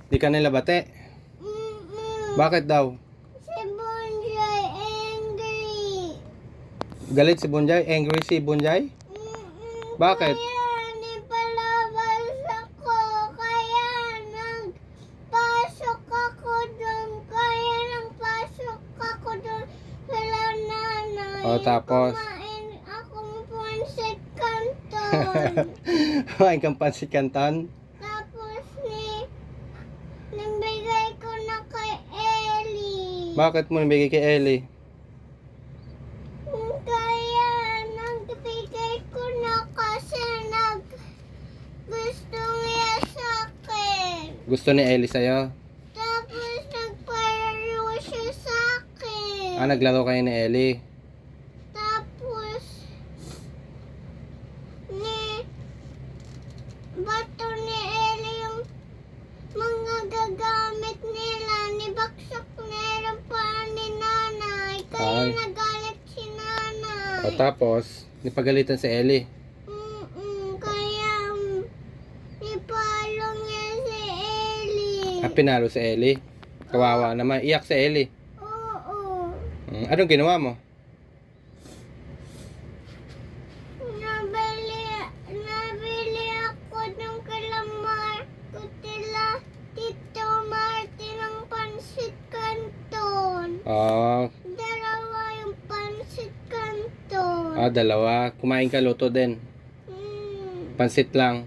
Di ka nila bate? Bakit daw? Si Bonjay angry. Galit si Bunjay? Angry si Bunjay? Bakit? Kaya nipalabas ako. Kaya nagpasok ako doon. Kaya nagpasok ako doon sila nanay. O, tapos? Kumain akong pancit canton. Kumain kang pansit canton? Tapos nabigay ko na kay Ellie. Bakit mo nabigay kay Ellie? Kaya nagbigay ko na kasi gusto niya sa akin. Gusto ni Ellie sa'yo? Tapos nagpalaro siya sa akin. Naglaro kayo ni Ellie? Tapos bato ni Ellie yung mga gagamit nila. Nibaksak nila pa ni nanay. Kaya Ay. nagalit si nanay. O tapos, nipagalitan si Ellie. Kaya ipalo niya si Ellie. Pinalo si Ellie? Kawawa naman. Iyak si Ellie. Oo. Anong ginawa mo? Nabili ako ng kalamar ko Tito Martin ng pansit canton. Dalawa yung pansit canton. Dalawa. Kumain ka, luto din. Pansit lang.